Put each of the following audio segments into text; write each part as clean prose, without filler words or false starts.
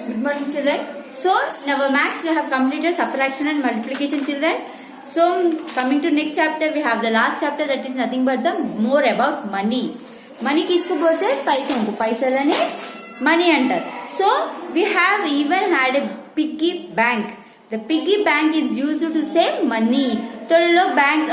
Good morning, children. So, in our maths, we have completed subtraction and multiplication, children. So, coming to next chapter, we have the last chapter that is nothing but the more about money. Money किसको बोलते हैं? पैसों को. पैसाలని money अंटर. So, we have even had a piggy bank. The piggy bank is used to save money. तो लोग bank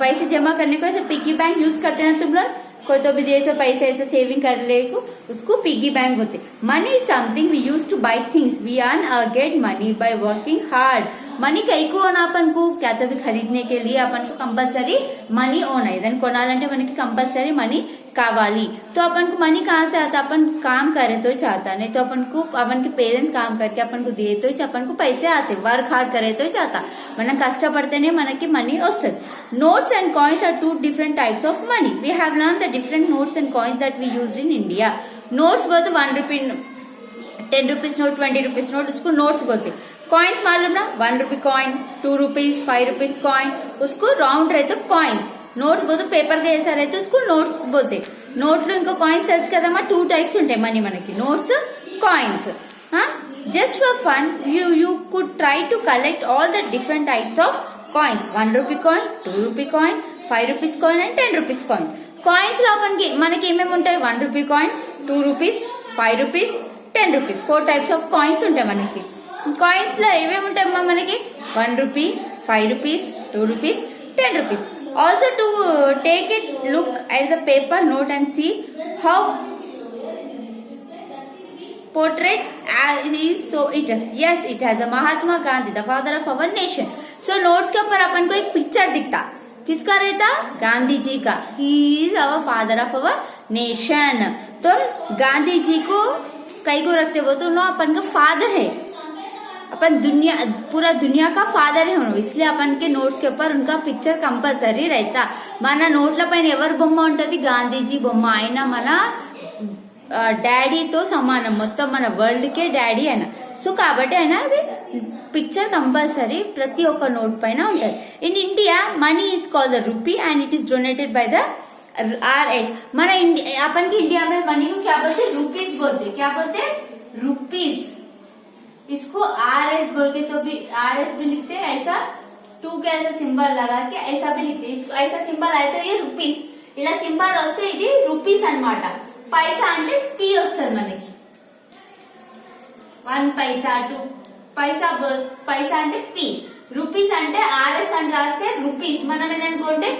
पैसे जमा करने को ऐसे piggy bank यूज करते हैं तुम लोग. कोई तो भी देश पैसे ऐसे सेविंग कर ले को उसको पिगी बैंक बोलते. Money is something we use to buy things. We earn और get money by working hard. Money कई को अपन को क्या तो भी खरीदने के लिए अपन को कंपल्सरी मनी ओन है. देन कोणाలంటే మనకి कंपल्सरी मनी कावाली. तो अपन को मनी कहाँ से आता? अपन काम करे तो चाहता, नहीं तो अपन को अपन के पेरेंट्स काम करके अपन को दे तो अपन को पैसे आते. वर्क हार्ड करे तो चाहता मन కష్టపడితేనే మనకి మనీ వస్తుంది. Notes and coins are two different types of money. We have learned the different notes and coins that we use in India. Notes both 1 rupee, 10 rupees note, 20 rupees note, उसको notes बोलते. Coins मालूम ना? 1 rupee coin, 2 rupees, 5 rupees coin, उसको round रहते coins. Notes పోతే paper గా వేసారైతే उसको notes పోతే. నోట్ లో ఇంకో కాయిన్స్ తెలుసు కదమ్మా, 2 టైప్స్ ఉంటాయి మనీ మనకి, notes coins. Just for fun you could try to collect all the different types of coins. 1 rupee coin, 2 rupee coin, 5 rupees coin and 10 rupees coin. Coins లో మనకి ఏమేమి ఉంటాయి? 1 rupee coin, 2 rupees, 5 rupees, 10 rupees, 4 types of coins ఉంటాయి మనకి. Coins లో ఏమేమి ఉంటాయమ్మా మనకి? 1 rupee, 5 rupees, 2 rupees, 10 rupees. Also to take it look at the paper note and see how portrait is. So it has a Mahatma Gandhi, the father of our nation. So notes के ऊपर अपन को एक picture दिखता. किसका रहता? गांधी जी का. He is our father of our nation. तो गांधी जी को कई को रखते वो तो नो अपन का फादर है. अपन पूरा दुनिया का फादर है उन्होंने, इसलिए अपन के नोट्स के ऊपर उनका पिक्चर कंपल्सरी रहता. మన నోట్ల పైన ఎవరి బొమ్మ ఉంటది? గాంధీజీ బొమ్మ. ఆయన మన డాడీతో సమానం, మొత్తం మన వరల్డ్ కే డాడీ ఆయన. సో కాబట్టి ఆయన పిక్చర్ కంపల్సరీ ప్రతి ఒక్క నోట్ పైన ఉంటది. In India money is called the rupee and it is donated by the RS. మన अपन के इंडिया में मनी को क्या बोलते? रुपीज बोलते. क्या बोलते? रुपीज. इसको RS बोल के तो भी RS भी लिखते हैं. ऐसा 2 के ऐसा सिंबल लगा के ऐसा भी लिखते हैं. इसको ऐसा सिंबल आए तो ये रुपीस ఇలా సింబల్ వస్తే ఇది రూపీస్ అన్నమాట. పైసా అంటే పి వస్తుంది మనకి. 1 పైసా, 2 పైసా, పైసా అంటే పి. రూపీస్ అంటే RS అని రాస్తే రూపీస్. మనం ఏదనుకుంటే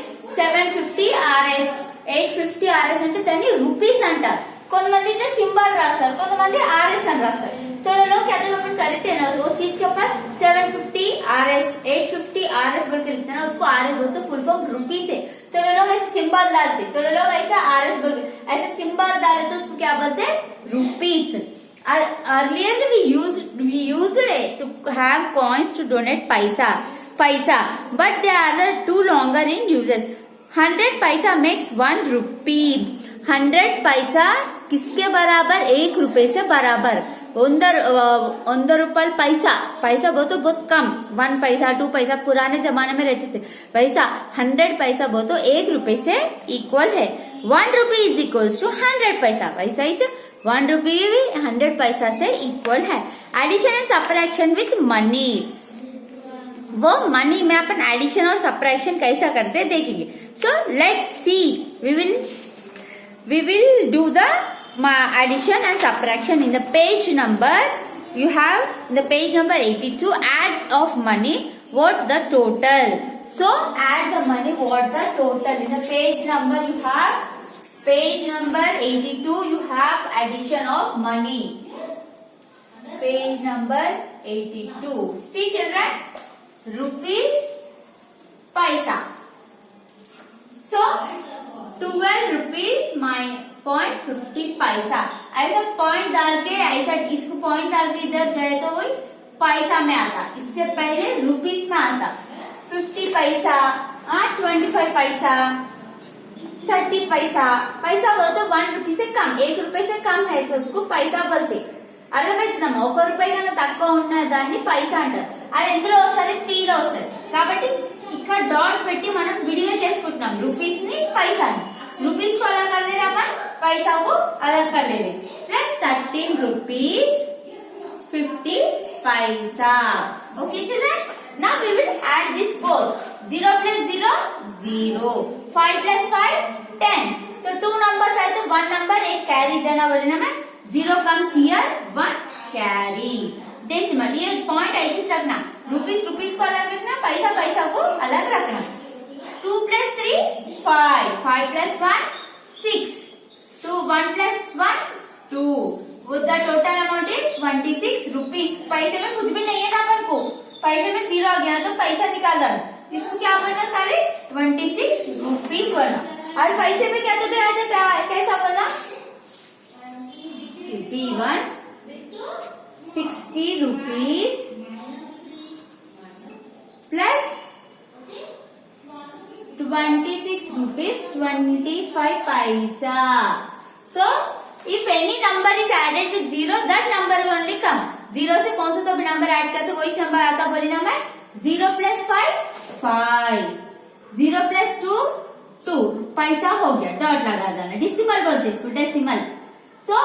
750 RS, 850 RS అంటే దాన్ని రూపీస్ అంటారు. కొంతమంది సింబల్ రాస్తారు, కొంతమంది RS అని రాస్తారు. तो लोग क्या तो अपन करते हैं ना, वो चीज के ऊपर 750 RS, 850 RS बोल के लिखते हैं ना, उसको RS बोलते. फुल फॉर्म रुपीस है. तो लोग ऐसे सिंबल डालते, तो लोग ऐसा RS बोल के ऐसे सिंबल डाले तो उसको क्या बोलते हैं? Rupees. Earlier we used it to have coins to donate paisa, but they are too longer in uses. 100 paisa makes 1 rupee. 100 पैसा किसके बराबर? 1 रुपए से बराबर. 100 रुपये पैसा. पैसा बहुत कम. 1 पैसा, 2 पैसा पुराने जमाने में रहते थे. पैसा 100 पैसा बहुत 1 रुपए से इक्वल है. 1 रुपी इज इक्वल्स टू 100 पैसा. पैसा इज 1 रुपी भी 100 पैसा से इक्वल है. Addition and subtraction with money. वो मनी में अपन एडिशन और सब्ट्रैक्शन कैसा करते देखेंगे. So let's see. We will do the addition and subtraction in the page number. You have the page number 82. Add of money. What the total? So add the money. What the total? In the page number you have page number 82. You have addition of money. Page number 82. See children, rupees, paisa. So 12 rupees -0.50 पैसा. ऐसा point डाल के ऐसा इसको point डाल के इधर गए तो वही पैसा में आता. इससे पहले रुपीस में आता. 50 पैसा, 25 पैसा, 30 पैसा. पैसा बोलते तो 1 रुपी से कम, 1 रुपए से कम है, उसको पैसा बोलते. అర్థమవుతుందమ్మా? 1 రూపాయి కన్నా తక్కువ ఉన్న దాన్ని పైసా అంటారు. అది ఎందులో వస్తుంది? పీలో వస్తుంది. కాబట్టి ఇక్కడ డాట్ పెట్టి మనం విడిగా చేసుకుంటున్నాం రూపీస్ ని, పైసాని. रुपीस को अलग कर ले अपन, पैसा को अलग कर ले. Plus 13 rupees 50 paisa. Okay children, now we will add this both. 0 plus 0 0, 5 plus 5 10. So two numbers are to one number एक carry देना बोलना मैं 0 comes here 1 carry. डेसिमल ये पॉइंट ऐसे रखना, रुपीस रुपीस को अलग रखना, पैसा पैसा को अलग रखना. 2 plus 3 5, 5 plus 1 6, 2 1 plus 1 2. With the total amount is 26 rupees. पैसे में कुछ भी नहीं है ना अपन को, पैसे में 0 आ गया तो पैसा निकालना, इसको क्या बोलना सारे 26 रुपीस बोलना. और पैसे में क्या तो भी आ जाता है, कैसा बोलना B1 60 rupees plus 26 rupees 25 paisa. So if any number is added with 0, that number will only come. 0 से कौन सा तो भी नंबर ऐड करते वही नंबर आता बोली ना मैं. 0 plus 5 5, 0 plus 2 2, पैसा हो गया, डॉट लगा देना. डेसिमल बोलते इसको, decimal. So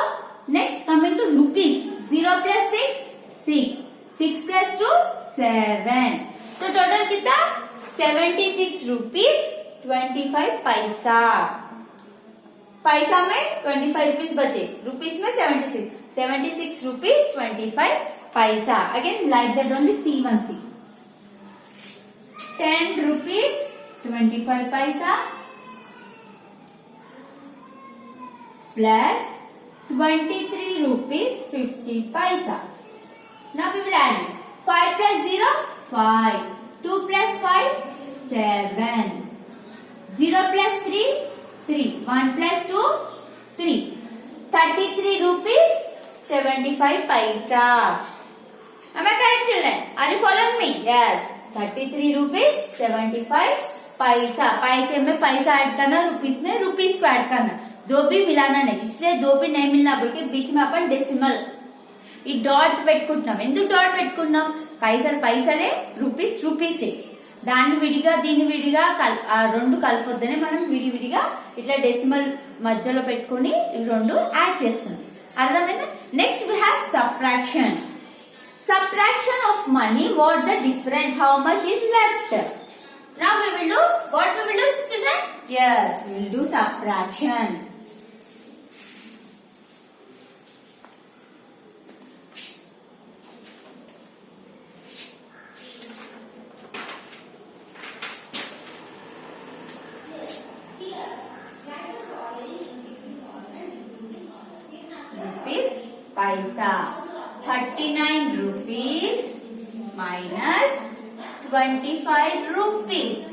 next coming to rupees. 0 plus 6 6, 6 plus 2 7. तो टोटल कितना 76 rupees 25 पैसा. पैसा में 25 रुपीस बचे, रुपीस में 76 rupees 25 पैसा. Again like that only C1C. 10 rupees 25 पैसा plus 23 rupees 50 paisa. Now we will add 5 plus 0 5, 2 plus 5 7, 0 plus 3 3, 1 plus 2 3, 33 rupees 75 paisa. Am I correct children? Are you following me? Yes. 33 rupees 75 paisa. पैसे में पैसा add करना, rupees में rupees को add करना, दो भी मिलाना नहीं, इसलिए दो भी नहीं मिलना बोल के बीच में अपन डेसिमल ఈ డాట్ పెట్టుకుంటున్నాం. ఎందుకు డాట్ పెట్టుకుంటున్నాం, పైసలు పైసలే, రూపీస్ రూపీసే. దాన్ని విడిగా దీన్ని విడిగా రెండు కలపొద్దనే మనం విడివిడిగా ఇట్లా డెసిమల్ మధ్యలో పెట్టుకుని రెండు యాడ్ చేస్తున్నాం. అర్థమైందా? Next we have subtraction. Subtraction of money, what the difference, how much is left. Now we will do what we will do students. yes, we will do subtraction. Rupees paisa. 39 rupees minus 25 rupees.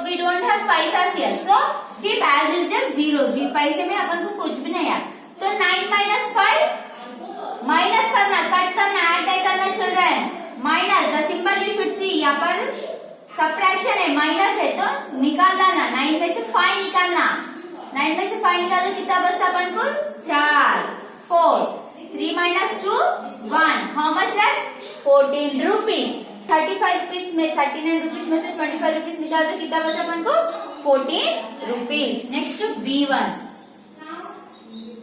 We don't have paisas here, so keep as usual 0. दी पैसे में अपन को कुछ भी नहीं है, तो 9 minus 5 minus करना, cut करना, ऐड नहीं करना children. Minus the symbol you should see, यहाँ पर सब्ट्रैक्शन है, माइनस है तो निकाल देना. 9 में से 5 निकालना, 9 में से 5 निकाल दो, कितना बचता अपन को 4 4, 3 minus 2 1. How much left 14 rupees. 35 rupees में 39 रुपीस में से 25 रुपीस निकाल दो, कितना बचा अपन को 14 रुपीस. नेक्स्ट B1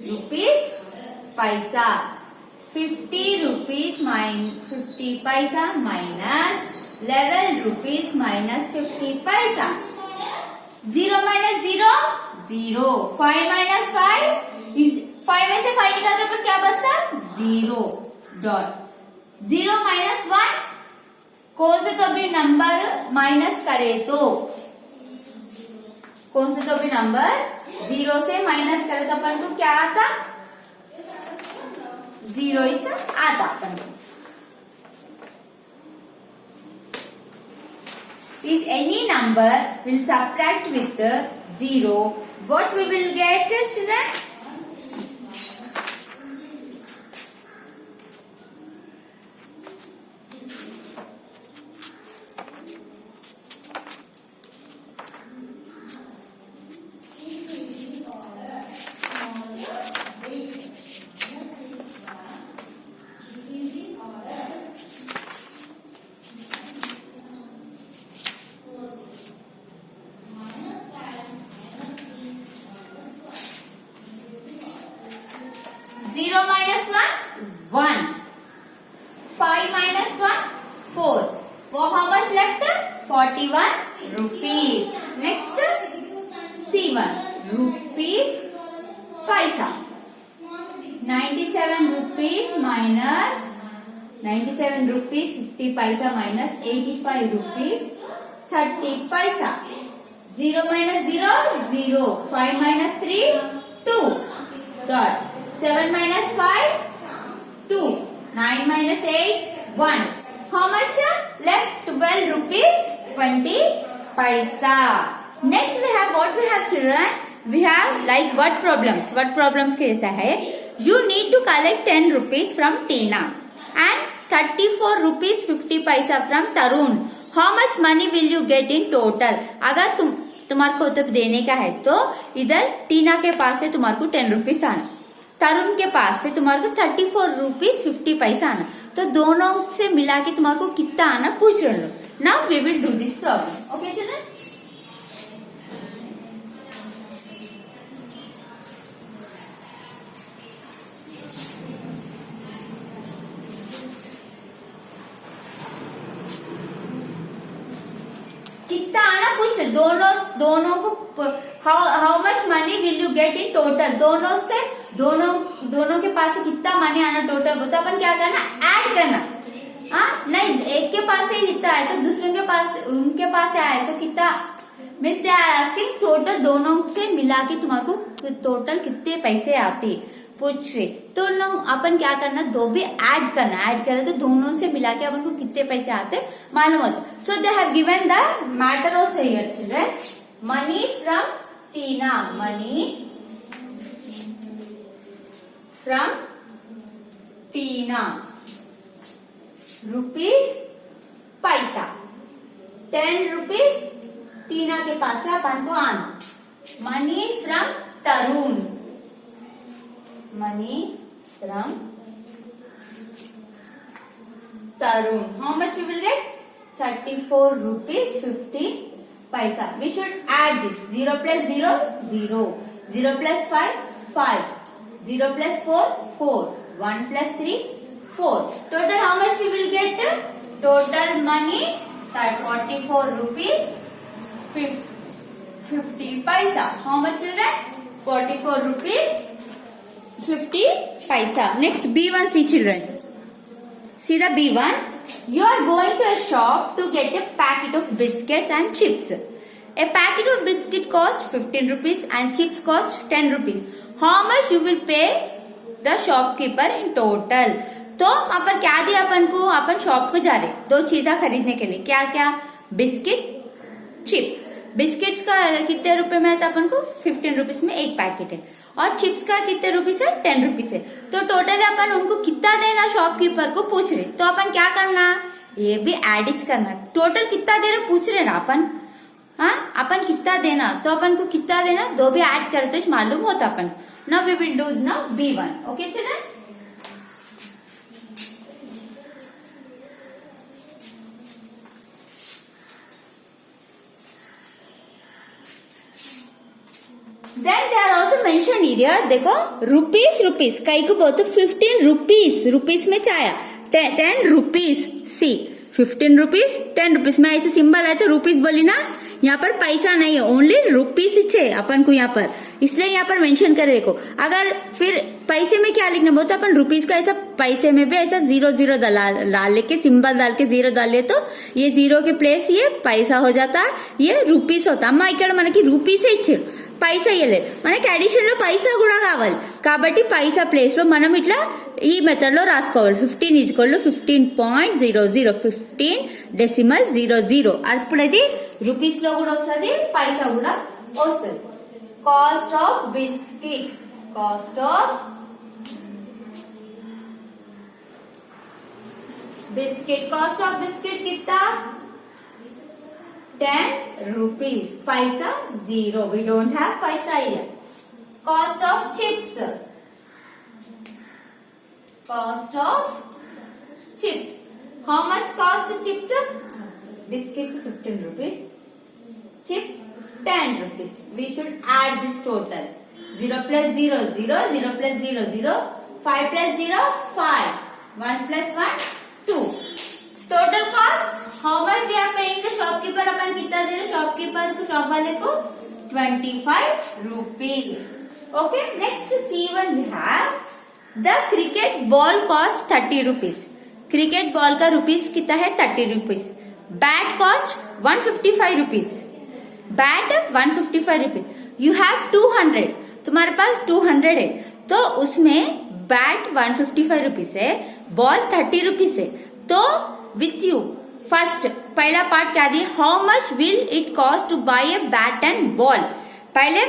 रुपीस पैसा. 50 रुपीस 50 पैसा माइनस 11 रुपीस माइनस 50 पैसा. 0 minus 0 0, 5 minus 5 5 में से 5 निकाल दो, पर क्या बचता 0 डॉट. 0 minus 1, कौन से तो भी नंबर माइनस करे तो, कौन से तो भी नंबर 0 से माइनस करे तो अपन को क्या आता 0 ही आता अपन को. If any number will subtract with 0, what we will get students? 41 rupees. Next C1 rupees paisa. 97 rupees minus 97 rupees 50 paisa minus 85 rupees 30 paisa. 0 minus 0 0. 5 minus 3 2. Dot. 7 minus 5 2. 9 minus 8 1. How much left? 12 rupees 20 paisa. Next we have what we have children? We have like what problems? What problems के ऐसा है? You need to collect 10 rupees from Tina and 34 rupees 50 paisa from Tarun. How much money will you get in total? अगर तुम्हारे को तो देने का है तो इधर टीना के पास से तुम्हारे को 10 रुपीज आना, तरुण के पास से तुम्हारे को 34 रुपीज 50 पैसा आना, तो दोनों से मिला के तुम्हारे को कितना आना पूछ रहे लो. Now we will do this problem. Okay children. कितना आना पूछ रहे दोनों को. How much money will you get in total. दोनों के पास से कितना मनी आना टोटल, तो अपन क्या करना, ऐड करना. हाँ नहीं, एक के पास से कितना है तो दूसरों के पास उनके पास से आया तो कितना means they are asking total. दोनों से मिला के तुम्हारे को टोटल कितने पैसे आते पूछ रहे. तो लोग अपन क्या करना, दो भी ऐड करना. ऐड करे तो दोनों से मिला के अपन को कितने पैसे आते मालूम होता. So they have given the matter of here children. Money from Tina, money from Tina rupees पैसा 10 रुपीज टीना के पास से अपन को आना. Money from Tarun, money from Tarun. How much we will get? 34 rupees 50 paisa. We should add this. 0 plus 0 0. 0 plus 5 5. 0 plus 4 4. 1 plus 3 4. Total how much we will get? Total money 44 rupees 50 paisa. How much children? 44 rupees 50 paisa. Next B1 see children. See the B1. You are going to a shop to get a packet of biscuits and chips. A packet of biscuit cost 15 rupees and chips cost 10 rupees. How much you will pay the shopkeeper in total? तो अपन क्या दिया अपन को, अपन shop को जा रहे दो चीजें खरीदने के लिए. क्या क्या? Biscuit, chips. बिस्किट्स का कितने रुपए में है तो अपन को 15 रुपीज में एक पैकेट है, और चिप्स का कितने रुपीस है 10 रुपीस है. तो टोटल अपन उनको कितना देना शॉपकीपर को पूछ रहे. तो अपन क्या करना, ये भी एडिच करना. टोटल कितना दे रहे पूछ रहे ना अपन. हाँ अपन कितना देना, तो अपन को कितना देना दो भी ऐड करते तो मालूम होता अपन. Now we will do now B1. Okay children. Then they are also mentioned here. देखो रुपीस कई को बोलते 15 रुपीस में चाया 10 रुपीस. सी 15 रुपीस 10 रुपीस में ऐसे सिंबल आए तो रुपीस बोली ना. यहाँ पर पैसा नहीं है, ओनली रुपीस ही अपन को यहाँ पर, इसलिए यहाँ पर मेंशन कर. देखो अगर फिर पैसे में क्या लिखना बोलते अपन रुपीस का ऐसा पैसे में भी ऐसा 0 डाल के सिंबल डाल के 0 डाल ले तो ये 0 के प्लेस ये पैसा हो जाता, ये रुपीस होता. अम्मा ఇక్కడ మనకి రూపీస్ ఇచ్చారు, పైసా ఇయ్యలేదు. మనకి అడిషన్ లో పైసా కూడా కావాలి కాబట్టి పైసా ప్లేస్ లో మనం ఇట్లా ఈ మెథడ్ లో రాసుకోవాలి. 15 ఈజ్ ఈక్వల్ టు 15.00 15 డెసిమల్ 00. అప్పుడైతే రూపీస్ లో కూడా వస్తుంది, పైసా కూడా వస్తుంది. Cost of biscuit, cost of biscuit. Cost of biscuit कितना 10 rupees. पैसा 0. We don't have पैसा here. Cost of chips. Cost of chips. How much cost chips? Biscuits 15 rupees. Chips 10 rupees. We should add this total. 0 plus 0 0. 0 plus 0 0. 5 plus 0 5. 1 plus 1 2. Total cost how much we are paying the shopkeeper upon shopkeeper को, shop वाले को 25 rupees. Okay, next C1 we have the cricket ball cost 30 rupees. Cricket ball का rupees कितना है 30 rupees. Bat cost 155 rupees. Bat 155 rupees. You have 200, तुम्हारे पास 200 है, तो उसमें बैट 155 rupees है, बॉल 30 rupees है. तो विथ यू फर्स्ट पहला पार्ट क्या दिया, how much will it cost to buy a bat and ball. पहले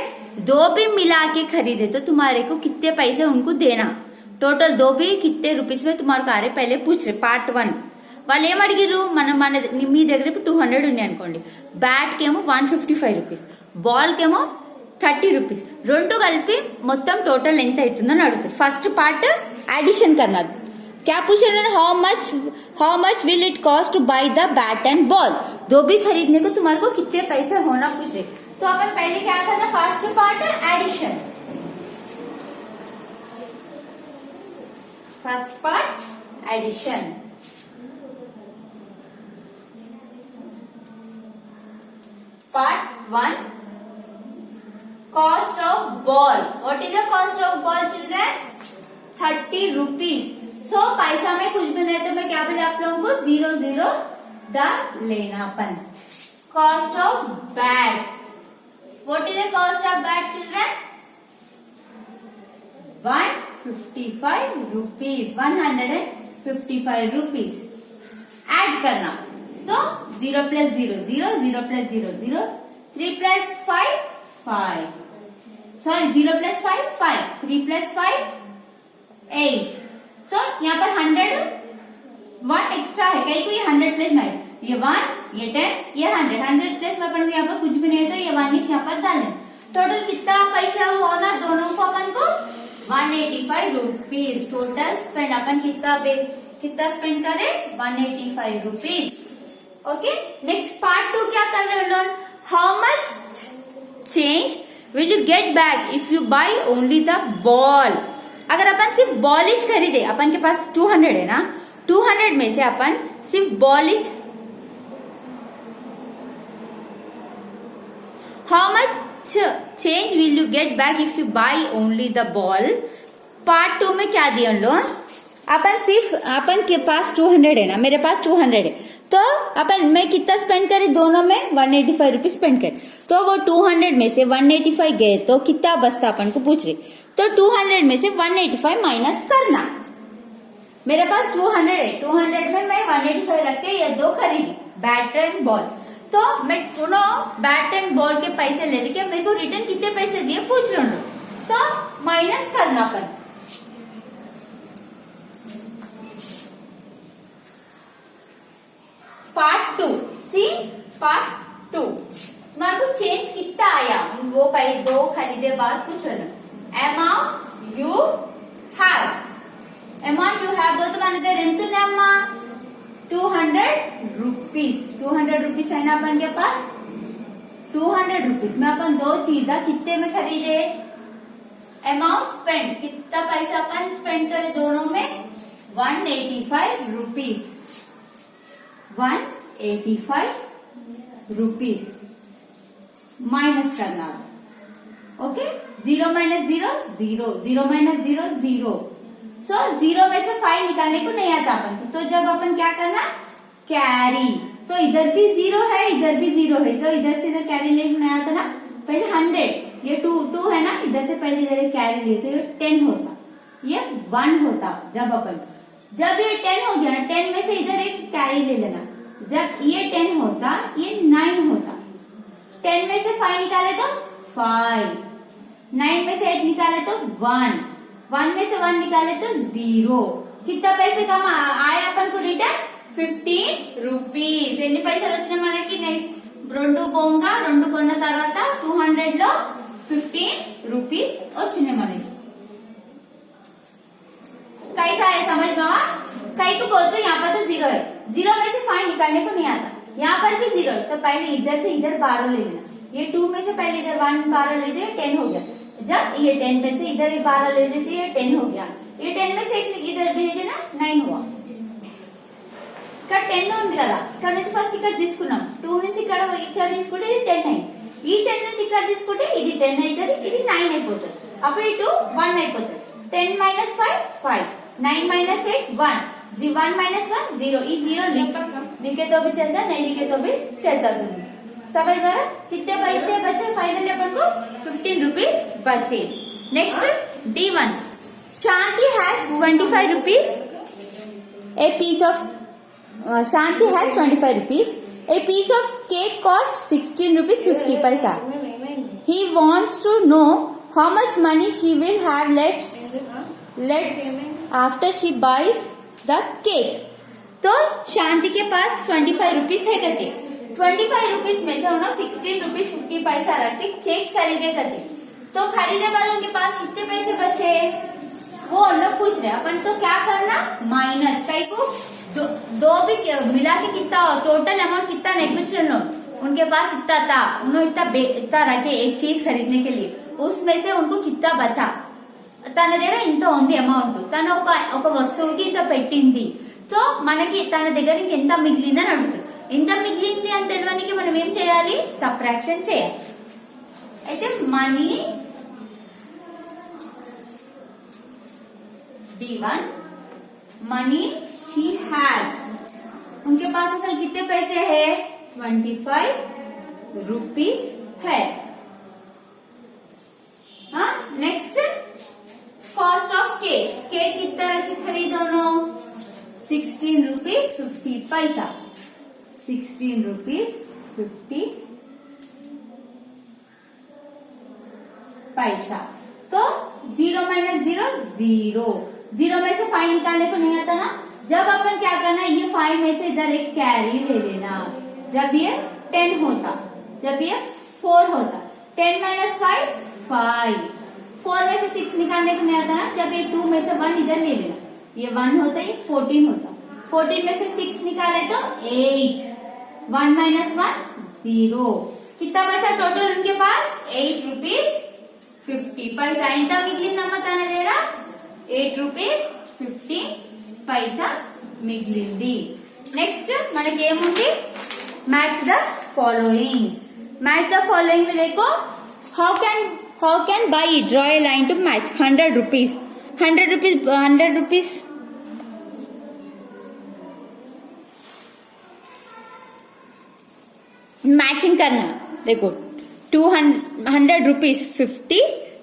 दो भी मिला के खरीदे तो तुम्हारे को कितने पैसे उनको देना, టోటల్ दो भी कितने रुपीस में तुम्हारे को आ पहले पूछ रहे. పార్ట్ 1 వాళ్ళు ఏం అడిగిర్రు, మన మీ దగ్గర ఇప్పుడు 200 ఉన్నాయి అనుకోండి, బ్యాట్ కేమో 155 రూపీస్, బాల్ కేమో 30 రూపీస్, రెండు కలిపి మొత్తం టోటల్ ఎంత అవుతుందని అడుగుతారు. ఫస్ట్ పార్ట్ एडिशन करना. क्या पूछ रहे हैं, how much will it cost to buy the bat and ball. दो भी खरीदने को तुम्हारे को कितने पैसे होना पूछ रहे. तो अपन पहले क्या करना, first part addition. First part addition. Part 1 cost of ball. What is the cost of ball children, 30 rupees. So पैसा में कुछ भी नहीं तो मैं क्या बोले आप लोगों को 0 द लेना अपन. Cost of bat, what is the cost of bat children, 155 rupees. 155 rupees. Add करना. So 0 plus 0 0, 0 plus 0 0, 3 plus 5 5. Sorry 0 plus 5 5, 3 plus 5 8. सो यहाँ पर 100 1 एक्स्ट्रा है, कहीं को ये 100 प्लस में, ये 1 ये 10 ये 100 प्लस में अपन को यहाँ पर कुछ भी नहीं है तो ये 1 यहाँ पर डालें. टोटल कितना पैसा होना दोनों को अपन को 185 rupees. टोटल स्पेंड अपन कितना स्पेंड करे 185 rupees. ओके, नेक्स्ट पार्ट 2 क्या कर रहे हो, how much change will you get back if you buy only the ball. अगर अपन सिर्फ बॉल ही खरीदे, अपन के पास 200 है ना, 200 में से अपन सिर्फ बॉल ही, how much change will you get back if you buy only the ball. Part 2 में क्या दिया लोन, अपन के पास 200 है ना, मेरे पास 200 है, तो अपन मैं कितना स्पेंड करे दोनों में 185 रुपीज स्पेंड करे. तो वो 200 में से 185 गए तो कितना बचता अपन को पूछ रहे. तो 200 में से 185 माइनस करना. मेरे पास 200 है, 200 में मैं 185 रख के ये दो खरीदी बैट एंड बॉल. तो मैं दोनों बैट एंड बॉल के पैसे ले लेके मेरे को रिटर्न कितने पैसे दिए पूछ रहा हूँ. तो माइनस करना अपन. पार्ट 2 सी, पार्ट 2 तुम्हारे को चेंज कितना आया वो दो खरीदे बाद पूछ रहे. Amount you have, amount you have दो तुम्हारे దగ్గర ఎంత ఉన్నాయమ్మా 200 rupees. 200 rupees है ना अपन के पास, 200 rupees में अपन दो चीजा कितने में खरीदे. अमाउंट स्पेंड, कितना पैसा अपन स्पेंड करे दोनों में 185 rupees. 185 rupees माइनस करना. Okay, 0 minus 0 0, 0 minus 0 0. सो 0 में से 5 निकालने को नहीं आता अपन को, तो जब अपन क्या करना कैरी. तो इधर भी 0 है इधर भी 0 है, तो इधर से इधर कैरी लेने नहीं आता ना. पहले 100 ये 2 है ना, इधर से पहले इधर कैरी लेते हुए 10 होता, ये 1 होता. जब ये 10 हो गया ना, 10 में से इधर एक कैरी ले लेना. जब ये 10 होता ये 9 होता. 10 में से 5 निकाले तो 5, 9 में से 8 निकाले तो 1, 1 में से 1 निकाले तो 0. कितना पैसे कम आया अपन को रिटर्न 15 rupees. ఎన్ని పైసలు వచ్చినాయి మనకి, రెండు పోంగా రెండు కొన్న తర్వాత 200 లో 15 rupees వచ్చినాయి మనకి. कैसा है समझ में आया. कई को बोलते यहाँ पर तो 0 है, 0 में से 5 निकालने को नहीं आता. यहाँ पर भी 0 है, तो पहले इधर से इधर 12 ले लेना. ये 2 में से पहले इधर 1 12 ले लिया, 10 हो गया. जब ये 10 में से इधर 12 ले लेते ये 10 हो गया. ये 10 में से इधर भेजे ना 9 हुआ. कट 10 ఉంది కదా, ఇక్కడ నుంచి ఫస్ట్ ఇక్కడ తీసుకున్నాం, 2 నుంచి ఇక్కడ తీసుకుంటే ఇది 10 అయింది, ఈ 10 నుంచి ఇక్కడ తీసుకుంటే ఇది 10 అవుతుంది, ఇది 9 అయిపోతుంది, అప్పుడు ఇటు 1 అయిపోతుంది. 10 minus 5 5, 9 minus 8 1, 1 minus 1 0, ఈ 0 लिखे तो भी चलता, नहीं लिखे तो भी चलता। तुम्हें समझ में? कितने पैसे बचे फाइनली अपन को 15 रुपीज बचे। Next D1, Shanti has 25 rupees a piece of, Shanti has 25 rupees a piece of cake cost 16 rupees 50 पैसा। He wants to know how much money she will have left after she buys the cake. तो शांति के पास 25 rupees है करके, 25 rupees में से उन्होंने 16 rupees 50 पैसा रख के केक खरीदे करके, तो खरीदे बाद उनके पास कितने पैसे बचे वो हम लोग पूछ रहे हैं। अपन तो क्या करना, माइनस कई को दो भी मिला के कितना टोटल अमाउंट कितना नहीं पूछ रहे लोग, उनके पास इतना था, उन्होंने इतना रखे एक चीज खरीदने के लिए, उसमें से उनको कितना बचा, తన దగ్గర ఇంత ఉంది అమౌంట్, తను ఒక వస్తువుకి ఇంత పెట్టింది, సో మనకి తన దగ్గర ఎంత మిగిలింది అని అడుగుతుంది. ఎంత మిగిలింది అని తెలియడానికి మనం ఏం చేయాలి, సబ్ట్రాక్షన్ చేయాలి. అయితే money D1, money she has, उनके पास असल कितने पैसे है 25 रुपीज है। हाँ, next cost of cake, cake कितना रखे खरीदो नो 16 रुपीज 50 पैसा, 16 रुपीज 50 पैसा। तो 0 minus 0 0, 0 में से 5 निकालने को नहीं आता ना, जब अपन क्या करना, ये 5 में से इधर एक कैरी ले लेना, जब ये 10 होता, जब ये 4 होता, 10 minus 5 5, 4 में से 6 निकालने को नहीं आता ना, जब ये 2 में से 1 इधर ले लेना, ये 1 होता है, 14 होता, 14 में से 6 निकाले तो 8, 1 minus 1 0, कितना बचा टोटल उनके पास 8 रुपीज 50 पैसा। इंत मिगिलिंदम्मा तन దగ్గర 8 रुपीज 50 पैसा మిగిలింది। నెక్స్ట్ మనకి ఏముంది, match the following, match the following में देखो, how can buy draw a line to match 100 rupees, 100 rupees matching करना। देखो 200 रुपीज 50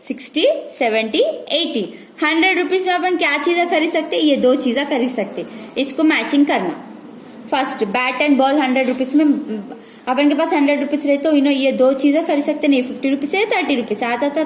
60 70 80, 100 रुपीज में अपन क्या चीजें खरीद सकते, ये 2 चीजें खरीद सकते, इसको मैचिंग करना। First bat and ball 100 rupees में अपन के पास 100 रुपीज रहे तो ये 2 चीजें खरीद सकते नहीं, 50 रुपीज है 30 रुपीज आता था